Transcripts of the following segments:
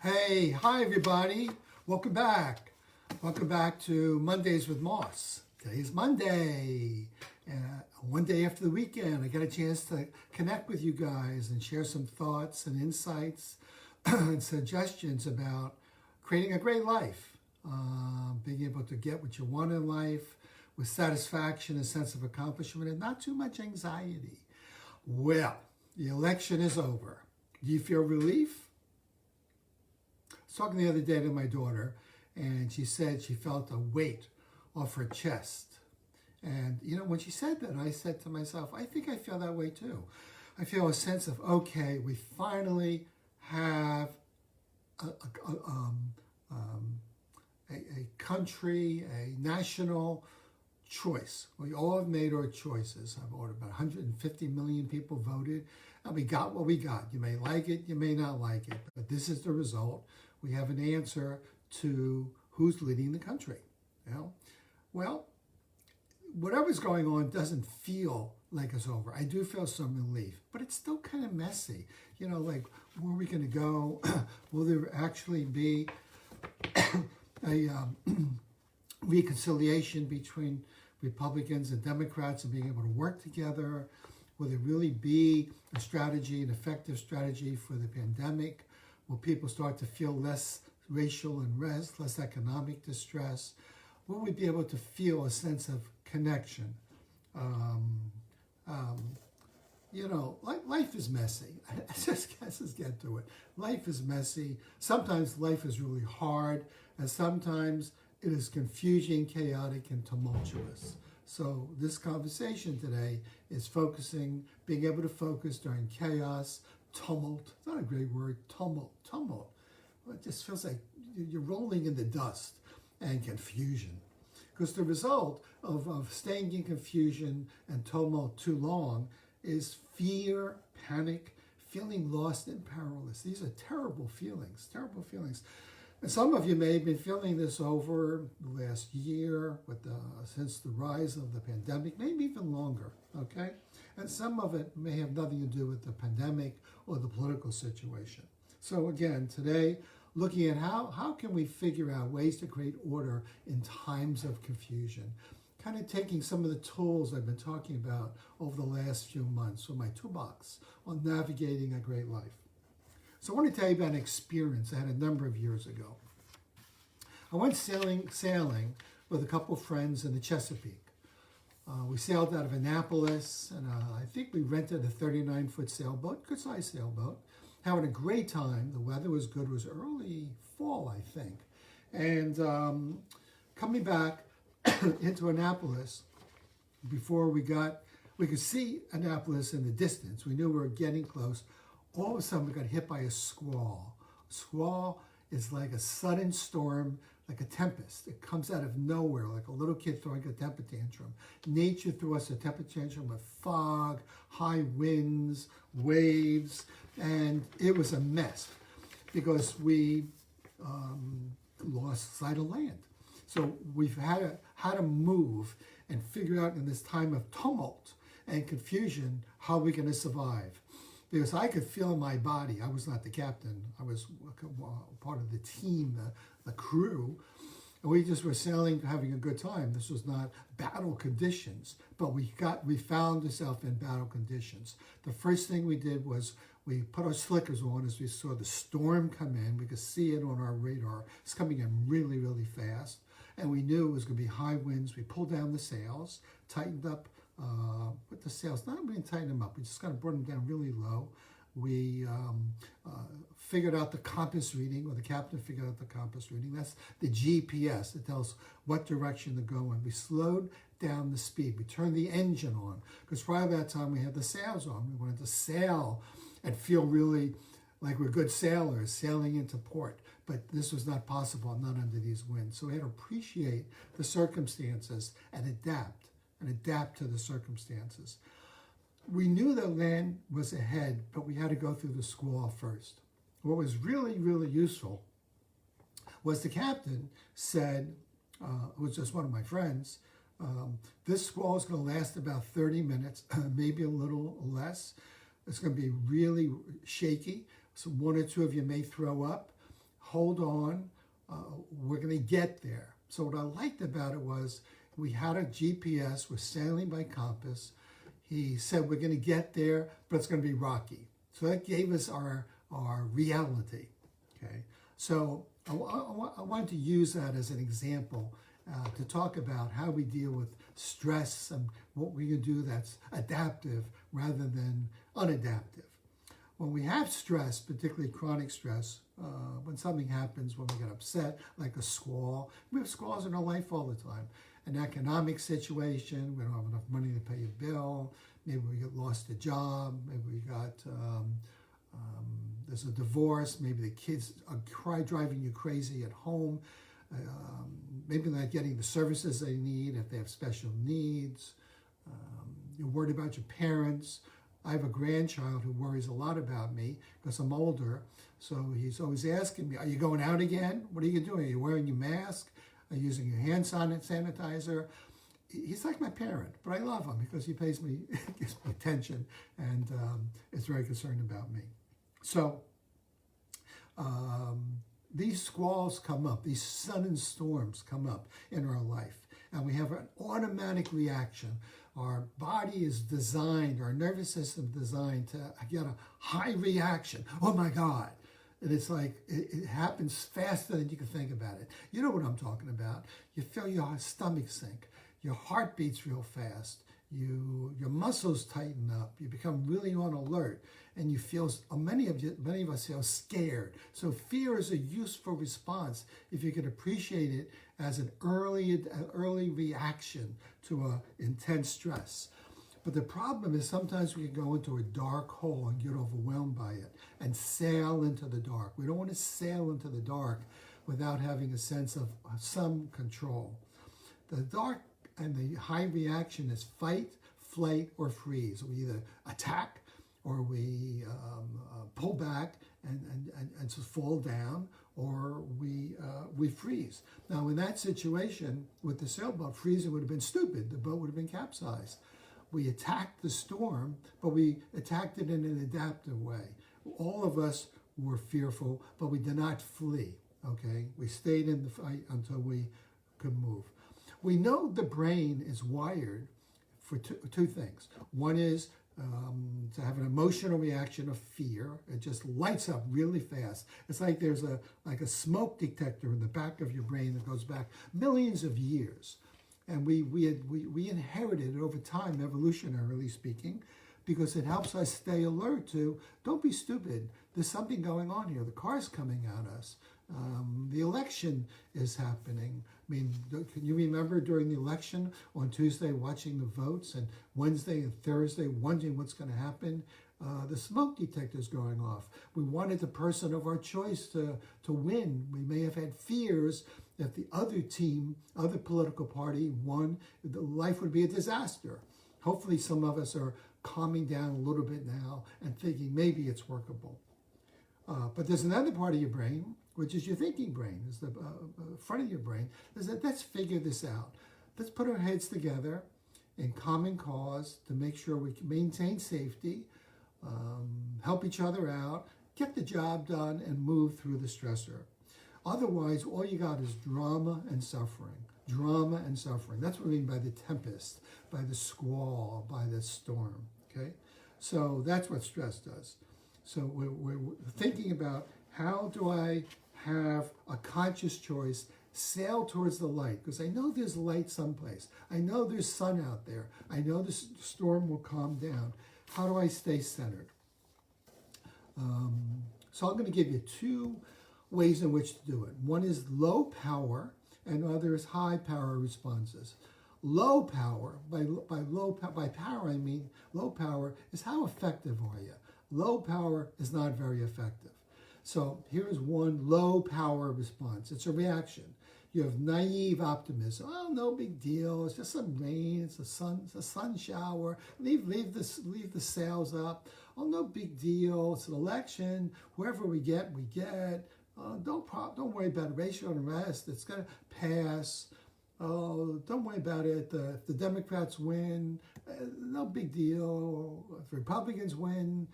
Hey, hi everybody. Welcome back. Welcome back to Mondays with Moss. Today's Monday. One day after the weekend, I got a chance to connect with you guys and share some thoughts and insights and suggestions about creating a great life, being able to get what you want in life with satisfaction, a sense of accomplishment, and not too much anxiety. Well, the election is over. Do you feel relief? I was talking the other day to my daughter, and she said she felt a weight off her chest. And, you know, when she said that, I said to myself, I think I feel that way too. I feel a sense of, okay, we finally have a country, a national choice. We all have made our choices. I've ordered about 150 million people voted, and we got what we got. You may like it, you may not like it, but this is the result. We have an answer to who's leading the country. You know? Well, whatever's going on doesn't feel like it's over. I do feel some relief, but it's still kind of messy. You know, like, where are we going to go? Will there actually be a reconciliation between Republicans and Democrats and being able to work together? Will there really be a strategy, an effective strategy for the pandemic? Will people start to feel less racial unrest, less economic distress? Will we be able to feel a sense of connection? You know, life is messy. Let's just get to it. Life is messy. Sometimes life is really hard, and sometimes it is confusing, chaotic, and tumultuous. So this conversation today is being able to focus during chaos, tumult. It's not a great word, tumult. It just feels like you're rolling in the dust and confusion. Because the result of staying in confusion and tumult too long is fear, panic, feeling lost and powerless. These are terrible feelings, terrible feelings. And some of you may have been feeling this over the last year since the rise of the pandemic, maybe even longer, okay? And some of it may have nothing to do with the pandemic or the political situation. So again, today, looking at how can we figure out ways to create order in times of confusion, kind of taking some of the tools I've been talking about over the last few months from my toolbox on navigating a great life. So I want to tell you about an experience I had a number of years ago. I went sailing with a couple of friends in the Chesapeake. We sailed out of Annapolis, and I think we rented a 39-foot sailboat, good-sized sailboat, having a great time. The weather was good. It was early fall, I think. And coming back into Annapolis, before we could see Annapolis in the distance. We knew we were getting close. All of a sudden, we got hit by a squall. A squall is like a sudden storm, like a tempest. It comes out of nowhere, like a little kid throwing a temper tantrum. Nature threw us a temper tantrum with fog, high winds, waves, and it was a mess because we lost sight of land. So we've had to move and figure out in this time of tumult and confusion how we're going to survive. Because I could feel in my body, I was not the captain, I was part of the team, the crew, and we just were sailing, having a good time. This was not battle conditions, but we found ourselves in battle conditions. The first thing we did was we put our slickers on as we saw the storm come in. We could see it on our radar. It's coming in really, really fast, and we knew it was going to be high winds. We pulled down the sails, tightened up with the sails, not really tighten them up. We just kind of brought them down really low. We figured out the compass reading, or the captain figured out the compass reading. That's the GPS. It tells what direction to go in. We slowed down the speed. We turned the engine on because prior to that time we had the sails on. We wanted to sail and feel really like we're good sailors sailing into port. But this was not possible, not under these winds. So we had to appreciate the circumstances and adapt to the circumstances. We knew that land was ahead, but we had to go through the squall first. What was really, really useful was the captain said, it was just one of my friends, this squall is going to last about 30 minutes, maybe a little less. It's going to be really shaky. So one or two of you may throw up. hold on, we're going to get there. So what I liked about it was we had a GPS, we're sailing by compass. He said we're going to get there, but it's going to be rocky. So that gave us our reality. Okay, so I wanted to use that as an example to talk about how we deal with stress and what we can do that's adaptive rather than unadaptive. When we have stress, particularly chronic stress, when something happens, when we get upset, like a squall, we have squalls in our life all the time. An economic situation, we don't have enough money to pay a bill, maybe we get lost a job, maybe we got, there's a divorce, maybe the kids are driving you crazy at home, maybe they're not getting the services they need if they have special needs, you're worried about your parents. I have a grandchild who worries a lot about me because I'm older, so he's always asking me, are you going out again? What are you doing? Are you wearing your mask? Are you using your hand sanitizer? He's like my parent, but I love him because he pays me, gives me attention, and is very concerned about me. So these squalls come up, these sudden storms come up in our life, and we have an automatic reaction. Our body is designed, our nervous system is designed to get a high reaction. Oh my God. And it's like, it happens faster than you can think about it. You know what I'm talking about. You feel your stomach sink. Your heart beats real fast. Your muscles tighten up. You become really on alert. And you feel, many of us feel scared. So fear is a useful response if you can appreciate it as an early reaction to an intense stress. But the problem is sometimes we can go into a dark hole and get overwhelmed by it and sail into the dark. We don't want to sail into the dark without having a sense of some control. The dark and the high reaction is fight, flight, or freeze. We either attack or we pull back and just fall down, or we freeze. Now, in that situation with the sailboat, freezing would have been stupid. The boat would have been capsized. We attacked the storm, but we attacked it in an adaptive way. All of us were fearful, but we did not flee, okay? We stayed in the fight until we could move. We know the brain is wired for two things. One is to have an emotional reaction of fear. It just lights up really fast. It's like there's a smoke detector in the back of your brain that goes back millions of years. And we inherited it over time, evolutionarily speaking, because it helps us stay alert to, don't be stupid. There's something going on here. The car's coming at us. The election is happening. I mean, can you remember during the election on Tuesday watching the votes, and Wednesday and Thursday wondering what's going to happen? The smoke detector's going off. We wanted the person of our choice to win. We may have had fears if the other team, other political party won, life would be a disaster. Hopefully some of us are calming down a little bit now and thinking maybe it's workable. But there's another part of your brain, which is your thinking brain, is the front of your brain, is that let's figure this out. Let's put our heads together in common cause to make sure we can maintain safety, help each other out, get the job done, and move through the stressor. Otherwise, all you got is drama and suffering. Drama and suffering. That's what I mean by the tempest, by the squall, by the storm, okay? So that's what stress does. So we're thinking about, how do I have a conscious choice, sail towards the light? Because I know there's light someplace. I know there's sun out there. I know the storm will calm down. How do I stay centered? So I'm going to give you two ways in which to do it. One is low power, and other is high power responses. Low power, by power I mean low power is how effective are you? Low power is not very effective. So here's one low power response. It's a reaction. You have naive optimism. Oh, no big deal. It's just some rain. It's a sun shower. Leave the sails up. Oh, no big deal. It's an election. Whoever we get, we get. Don't worry about it. Racial unrest. It's going to pass. Oh, don't worry about it. If the Democrats win, no big deal. If Republicans win,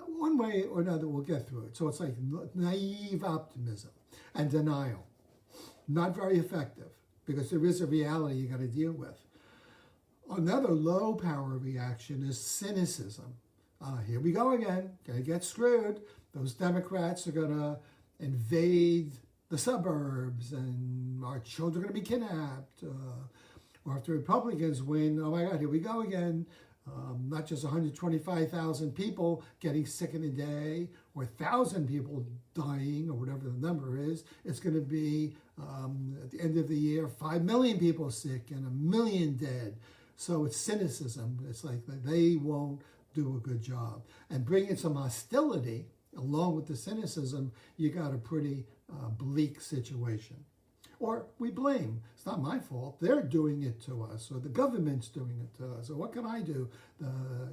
one way or another, we'll get through it. So it's like naive optimism and denial. Not very effective, because there is a reality you got to deal with. Another low power reaction is cynicism. Here we go again, gonna get screwed. Those Democrats are gonna invade the suburbs and our children are gonna be kidnapped. Or if the Republicans win, oh my God, here we go again. Not just 125,000 people getting sick in a day, or 1,000 people dying, or whatever the number is. It's going to be, at the end of the year, 5 million people sick and 1 million dead. So it's cynicism. It's like they won't do a good job. And bringing some hostility along with the cynicism, you got a pretty bleak situation. Or we blame. It's not my fault. They're doing it to us, or the government's doing it to us. Or what can I do?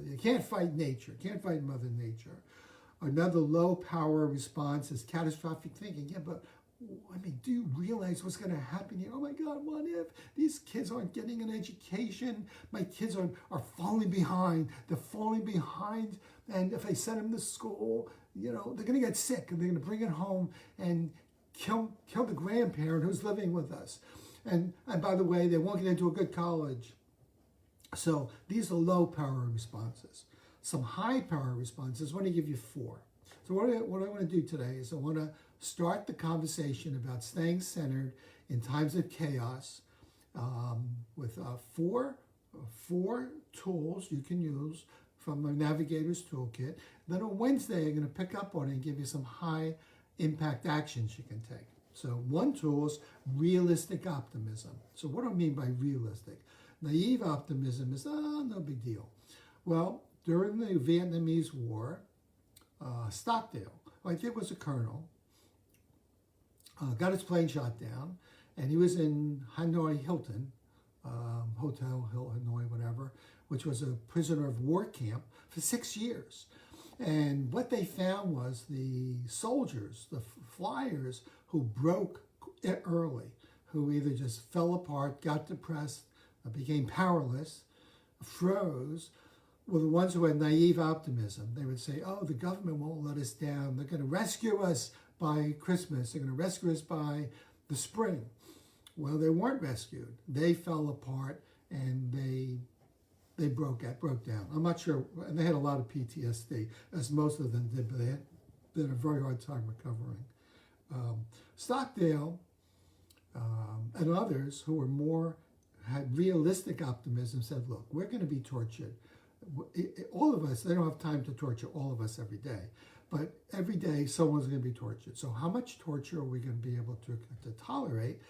You can't fight nature. You can't fight Mother Nature. Another low power response is catastrophic thinking. Yeah, but I mean, do you realize what's going to happen here? Oh my God, what if these kids aren't getting an education? My kids are falling behind. They're falling behind. And if I send them to school, you know, they're going to get sick and they're going to bring it home and kill the grandparent who's living with us. And by the way, they won't get into a good college. So these are low power responses. Some high power responses, I want to give you 4. So what I want to do today is I want to start the conversation about staying centered in times of chaos with four tools you can use from the Navigator's Toolkit. Then on Wednesday, I'm going to pick up on it and give you some high impact actions you can take. So one tool is realistic optimism. So what do I mean by realistic? Naive optimism is, no big deal. Well, during the Vietnamese War, Stockdale, who I think was a colonel, got his plane shot down, and he was in Hanoi Hilton, Hotel Hanoi, whatever, which was a prisoner of war camp for 6 years. And what they found was the soldiers, the flyers who broke early, who either just fell apart, got depressed, became powerless, froze, were the ones who had naive optimism. They would say, oh, the government won't let us down. They're going to rescue us by Christmas. They're going to rescue us by the spring. Well, they weren't rescued. They fell apart and they broke down. I'm not sure, and they had a lot of PTSD, as most of them did, but they had a very hard time recovering. Stockdale and others who were had realistic optimism said, look, we're going to be tortured. All of us, they don't have time to torture all of us every day, but every day someone's going to be tortured. So how much torture are we going to be able to tolerate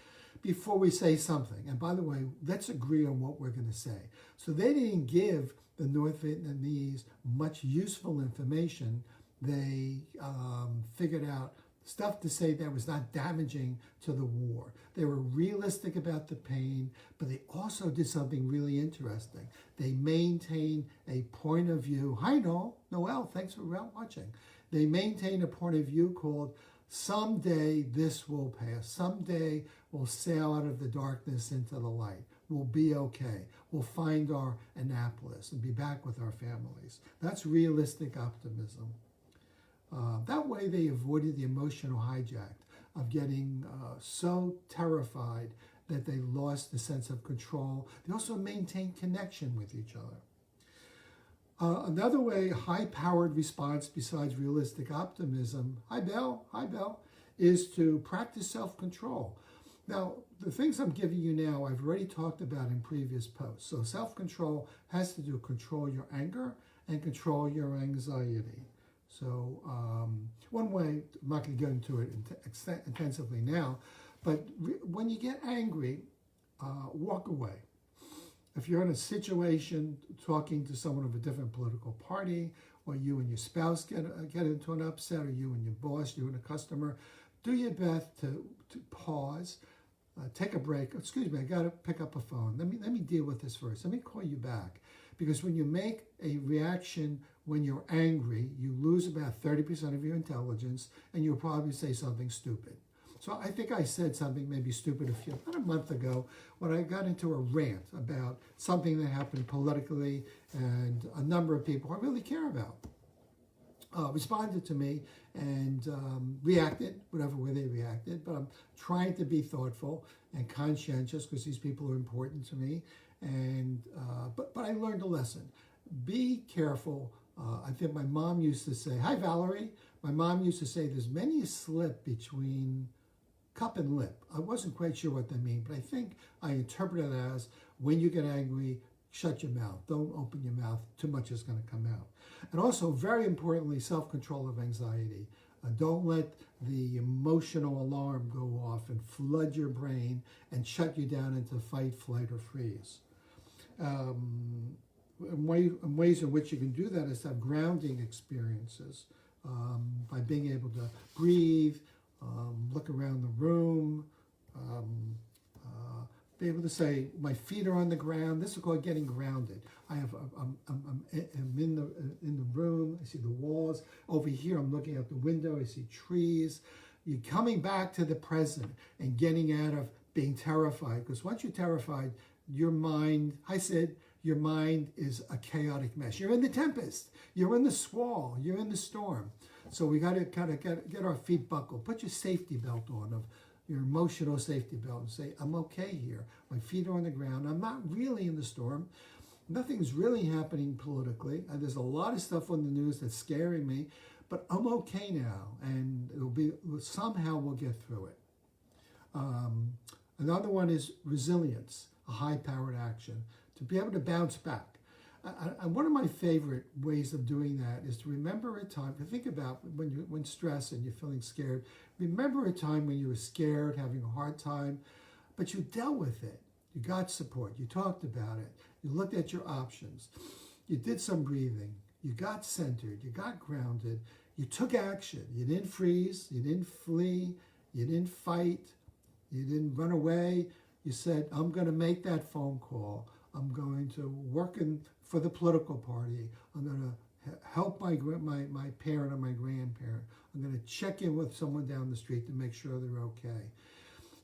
before we say something? And by the way, let's agree on what we're going to say. So they didn't give the North Vietnamese much useful information. They figured out stuff to say that was not damaging to the war. They were realistic about the pain, but they also did something really interesting. They maintained a point of view. Hi, Noel, thanks for watching. They maintained a point of view called, someday this will pass. Someday we'll sail out of the darkness into the light. We'll be okay. We'll find our Annapolis and be back with our families. That's realistic optimism. That way they avoided the emotional hijack of getting so terrified that they lost the sense of control. They also maintained connection with each other. Another way, high-powered response besides realistic optimism, hi Belle, is to practice self-control. Now, the things I'm giving you now, I've already talked about in previous posts. So self-control has to do control your anger and control your anxiety. So one way, I'm not going to go into it intensively now, but when you get angry, walk away. If you're in a situation talking to someone of a different political party, or you and your spouse get into an upset, or you and your boss, you and a customer, do your best to pause, take a break. Excuse me, I got to pick up a phone. Let me deal with this first. Let me call you back. Because when you make a reaction when you're angry, you lose about 30% of your intelligence, and you'll probably say something stupid. So I think I said something maybe stupid about a month ago when I got into a rant about something that happened politically and a number of people I really care about. responded to me and reacted, whatever way they reacted. But I'm trying to be thoughtful and conscientious because these people are important to me. And but I learned a lesson. Be careful. I think my mom used to say, "Hi, Valerie." My mom used to say, "There's many a slip between cup and lip." I wasn't quite sure what that mean, but I think I interpret it as when you get angry, shut your mouth. Don't open your mouth. Too much is going to come out. And also, very importantly, self-control of anxiety. Don't let the emotional alarm go off and flood your brain and shut you down into fight, flight, or freeze. Ways in which you can do that is to have grounding experiences by being able to breathe, look around the room, be able to say, my feet are on the ground. This is called getting grounded. I'm in the room. I see the walls. Over here, I'm looking out the window. I see trees. You're coming back to the present and getting out of being terrified. Because once you're terrified, your mind, I said, your mind is a chaotic mess. You're in the tempest. You're in the squall. You're in the storm. So we got to kind of get our feet buckled. Put your safety belt on, of your emotional safety belt, and say, I'm okay here. My feet are on the ground. I'm not really in the storm. Nothing's really happening politically. There's a lot of stuff on the news that's scaring me, but I'm okay now, and somehow we'll get through it. Another one is resilience, a high-powered action, to be able to bounce back. And one of my favorite ways of doing that is to remember a time. Think about when stressed and you're feeling scared. Remember a time when you were scared, having a hard time, but you dealt with it. You got support. You talked about it. You looked at your options. You did some breathing. You got centered. You got grounded. You took action. You didn't freeze. You didn't flee. You didn't fight. You didn't run away. You said, I'm going to make that phone call. I'm going to work for the political party. I'm going to help my parent or my grandparent. I'm going to check in with someone down the street to make sure they're okay.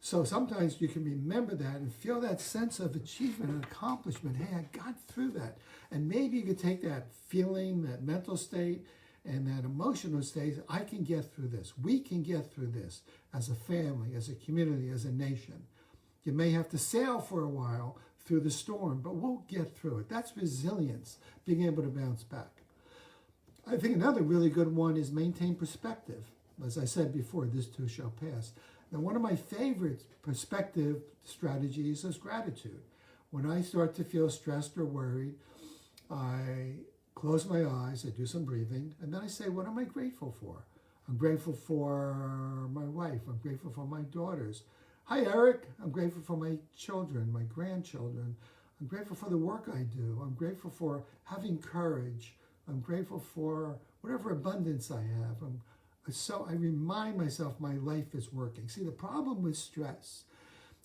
So sometimes you can remember that and feel that sense of achievement and accomplishment. Hey, I got through that. And maybe you could take that feeling, that mental state, and that emotional state. I can get through this. We can get through this as a family, as a community, as a nation. You may have to sail for a while through the storm, but we'll get through it. That's resilience, being able to bounce back. I think another really good one is maintain perspective. As I said before, this too shall pass. Now, one of my favorite perspective strategies is gratitude. When I start to feel stressed or worried, I close my eyes, I do some breathing, and then I say, what am I grateful for? I'm grateful for my wife. I'm grateful for my daughters. Hi, Eric. I'm grateful for my children, my grandchildren. I'm grateful for the work I do. I'm grateful for having courage. I'm grateful for whatever abundance I have. So I remind myself my life is working. See, the problem with stress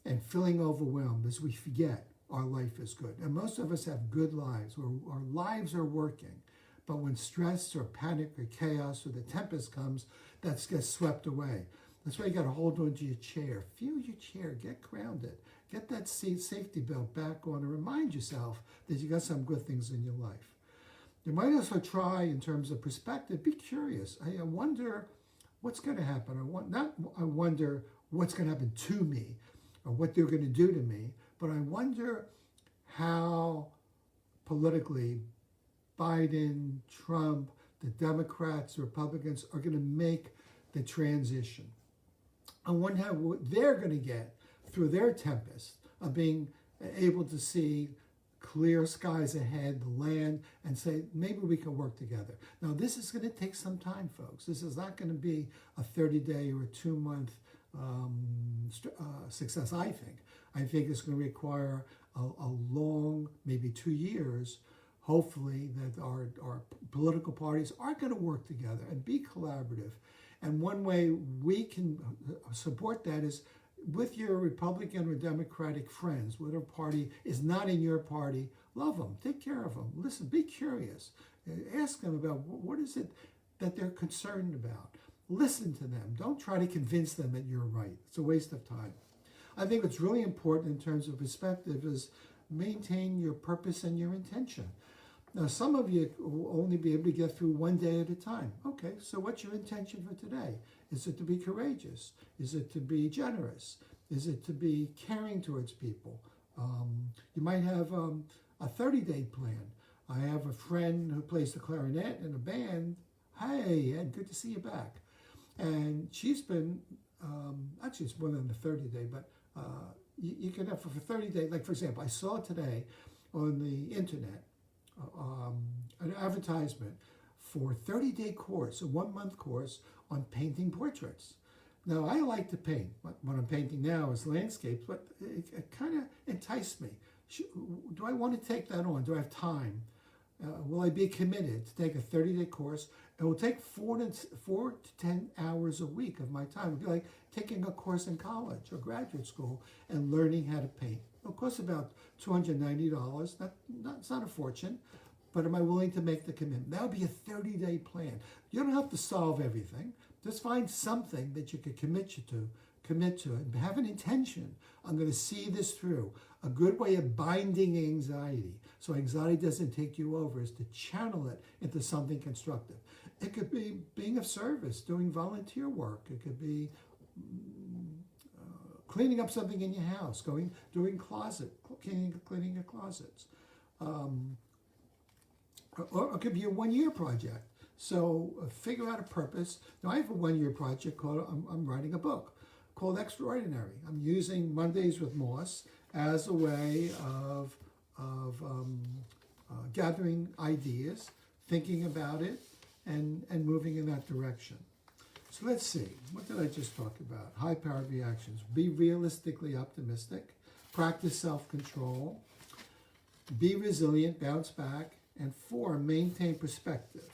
and feeling overwhelmed is we forget our life is good. And most of us have good lives where our lives are working. But when stress or panic or chaos or the tempest comes, that gets swept away. That's why you got to hold on to your chair. Feel your chair. Get grounded. Get that safety belt back on and remind yourself that you got some good things in your life. You might also try, in terms of perspective, be curious. I wonder what's going to happen. I wonder what's going to happen to me or what they're going to do to me, but I wonder how politically Biden, Trump, the Democrats, the Republicans are going to make the transition. I wonder what they're going to get through their tempest of being able to see clear skies ahead, the land, and say, maybe we can work together. Now, this is going to take some time, folks. This is not going to be a 30-day or a 2-month success, I think. I think it's going to require a long, maybe 2 years, hopefully, that our political parties are going to work together and be collaborative. And one way we can support that is with your Republican or Democratic friends, whatever party is not in your party, love them, take care of them, listen, be curious, ask them about what is it that they're concerned about. Listen to them. Don't try to convince them that you're right. It's a waste of time. I think what's really important in terms of perspective is maintain your purpose and your intention. Now, some of you will only be able to get through one day at a time. Okay, so what's your intention for today? Is it to be courageous? Is it to be generous? Is it to be caring towards people? You might have a 30-day plan. I have a friend who plays the clarinet in a band. Hey, Ed, good to see you back. And she's been, actually it's more than the 30-day, but you can have for 30 days, like for example, I saw today on the internet an advertisement for a 30-day course, a 1-month course on painting portraits. Now, I like to paint. What I'm painting now is landscapes, but it kind of enticed me. Do I want to take that on? Do I have time? Will I be committed to take a 30-day course? It will take 4 to 10 hours a week of my time. It would be like taking a course in college or graduate school and learning how to paint. It'll cost about $290. It's not a fortune, but am I willing to make the commitment? That would be a 30-day plan. You don't have to solve everything. Just find something that you could commit to, and have an intention. I'm going to see this through. A good way of binding anxiety, so anxiety doesn't take you over, is to channel it into something constructive. It could be being of service, doing volunteer work. It could be cleaning up something in your house, doing cleaning your closets. Or it could be a 1-year project. So figure out a purpose. Now I have a 1-year project called, I'm writing a book called Extraordinary. I'm using Mondays with Moss as a way of gathering ideas, thinking about it, and moving in that direction. So let's see, what did I just talk about? High-powered reactions. Be realistically optimistic. Practice self-control. Be resilient, bounce back. And 4, maintain perspective.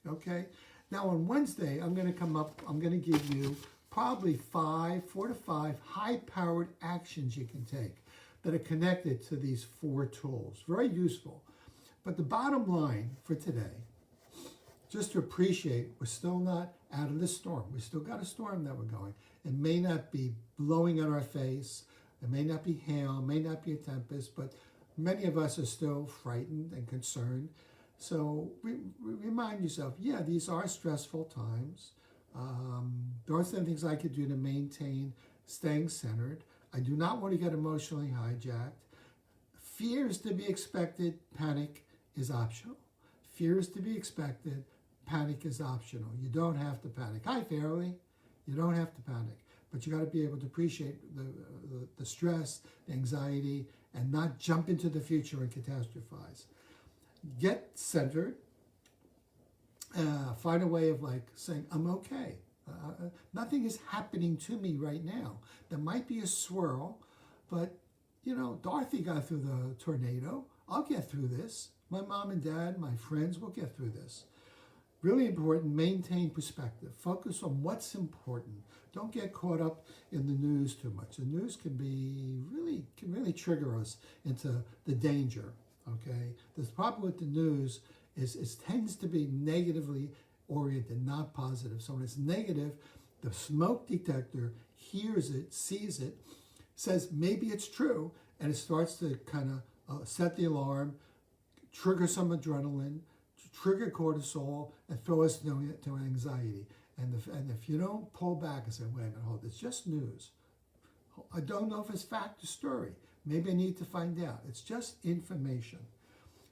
Okay? Now on Wednesday, I'm going to give you probably 4 to 5 high-powered actions you can take that are connected to these 4 tools. Very useful. But the bottom line for today, just to appreciate, we're still not out of the storm. We still got a storm that we're going. It may not be blowing on our face. It may not be hail. It may not be a tempest. But many of us are still frightened and concerned. So remind yourself, yeah, these are stressful times. There are some things I could do to maintain staying centered. I do not want to get emotionally hijacked. Fear is to be expected. Panic is optional. Fear is to be expected. Panic is optional. You don't have to panic. Hi, Fairly. You don't have to panic. But you got to be able to appreciate the stress, the anxiety, and not jump into the future and catastrophize. Get centered. Find a way of like saying, I'm okay. Nothing is happening to me right now. There might be a swirl, but you know, Dorothy got through the tornado. I'll get through this. My mom and dad, my friends will get through this. Really important, maintain perspective. Focus on what's important. Don't get caught up in the news too much. The news can really trigger us into the danger, okay? The problem with the news is it tends to be negatively oriented, not positive. So when it's negative, the smoke detector hears it, sees it, says maybe it's true, and it starts to kind of set the alarm, trigger some adrenaline, trigger cortisol, and throw us to anxiety. And if you don't pull back and say, wait a minute, hold, it's just news. I don't know if it's fact or story. Maybe I need to find out. It's just information.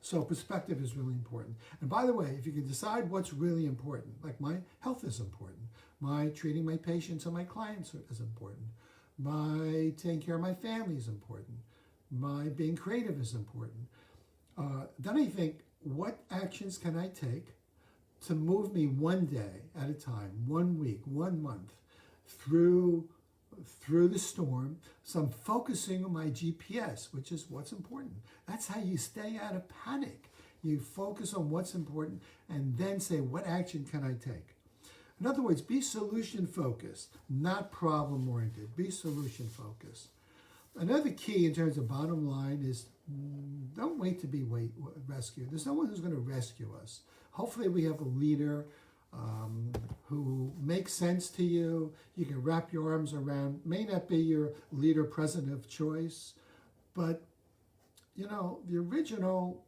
So perspective is really important. And by the way, if you can decide what's really important, like my health is important, my treating my patients and my clients is important, my taking care of my family is important, my being creative is important, then I think, what actions can I take to move me one day at a time, 1 week, 1 month through the storm? So I'm focusing on my GPS, which is what's important. That's how you stay out of panic. You focus on what's important and then say, what action can I take? In other words, be solution focused, not problem oriented. Be solution focused. Another key in terms of bottom line is don't wait to be rescued. There's no one who's going to rescue us. Hopefully we have a leader who makes sense to you. You can wrap your arms around. May not be your leader, president of choice, but you know, the original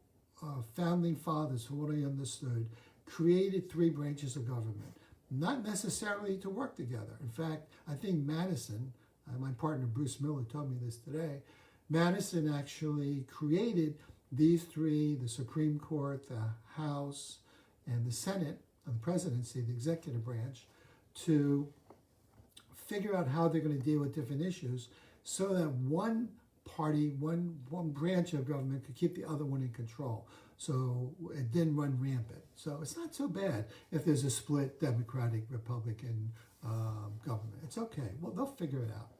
founding fathers, from what I understood, created three branches of government, not necessarily to work together. In fact, I think Madison, my partner Bruce Miller told me this today, Madison actually created these three, the Supreme Court, the House, and the Senate, and the presidency, the executive branch, to figure out how they're going to deal with different issues so that one party, one branch of government could keep the other one in control. So it didn't run rampant. So it's not so bad if there's a split Democratic, Republican government. It's okay. Well, they'll figure it out.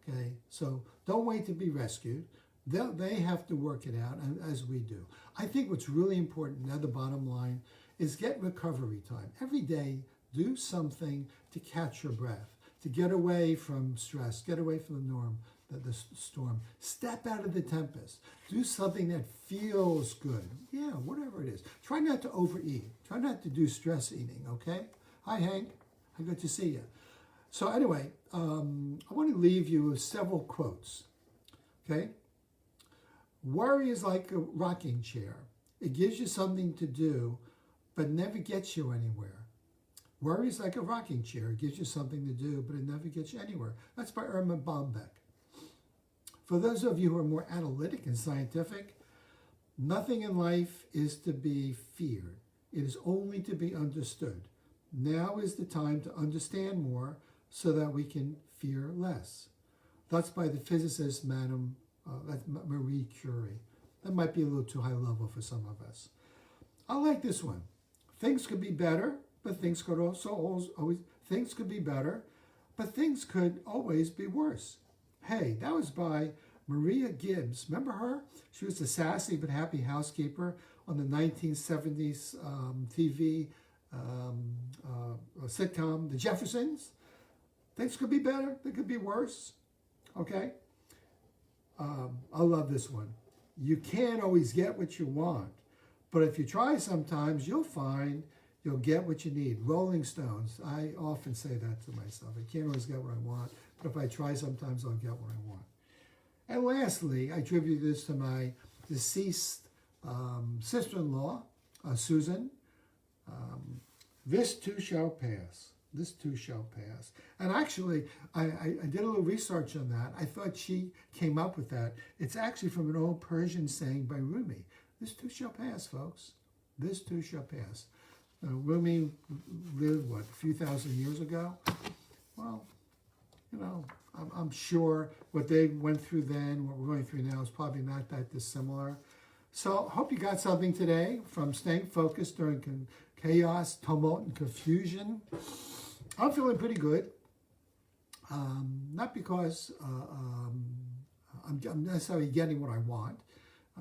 Okay, so don't wait to be rescued. They have to work it out, as we do. I think what's really important, now the bottom line, is get recovery time. Every day, do something to catch your breath, to get away from stress, get away from the norm, the storm. Step out of the tempest. Do something that feels good. Yeah, whatever it is. Try not to overeat. Try not to do stress eating, okay? Hi, Hank. Good to see you. So anyway, I want to leave you with several quotes, okay? Worry is like a rocking chair. It gives you something to do, but never gets you anywhere. Worry is like a rocking chair. It gives you something to do, but it never gets you anywhere. That's by 𝐼𝐴𝐴𝐵𝐵𝐿. For those of you who are more analytic and scientific, nothing in life is to be feared. It is only to be understood. Now is the time to understand more so that we can fear less. That's by the physicist, that's Marie Curie. That might be a little too high level for some of us. I like this one. Things could be better, but things could things could be better, but things could always be worse. Hey, that was by Maria Gibbs. Remember her? She was the sassy but happy housekeeper on the 1970s TV sitcom, The Jeffersons. Things could be better. They could be worse. Okay? I love this one. You can't always get what you want, but if you try sometimes, you'll find you'll get what you need. Rolling Stones. I often say that to myself. I can't always get what I want, but if I try sometimes, I'll get what I want. And lastly, I attribute this to my deceased sister-in-law, Susan. This too shall pass. This too shall pass. And actually, I did a little research on that. I thought she came up with that. It's actually from an old Persian saying by Rumi. This too shall pass, folks. This too shall pass. Rumi lived, what, a few thousand years ago? Well, you know, I'm sure what they went through then, what we're going through now, is probably not that dissimilar. So hope you got something today from staying focused during chaos, tumult, and confusion. I'm feeling pretty good. Not because I'm necessarily getting what I want.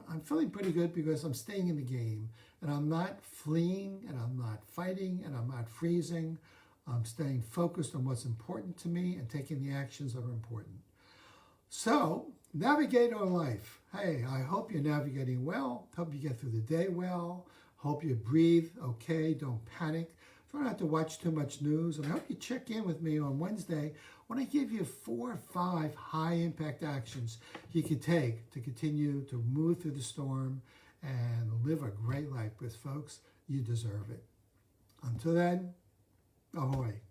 I'm feeling pretty good because I'm staying in the game. And I'm not fleeing, and I'm not fighting, and I'm not freezing. I'm staying focused on what's important to me and taking the actions that are important. So, navigate our life. Hey, I hope you're navigating well. Hope you get through the day well. Hope you breathe okay. Don't panic. Try not to watch too much news. And I hope you check in with me on Wednesday when I give you 4 or 5 high-impact actions you can take to continue to move through the storm and live a great life. Because, folks, you deserve it. Until then, ahoy.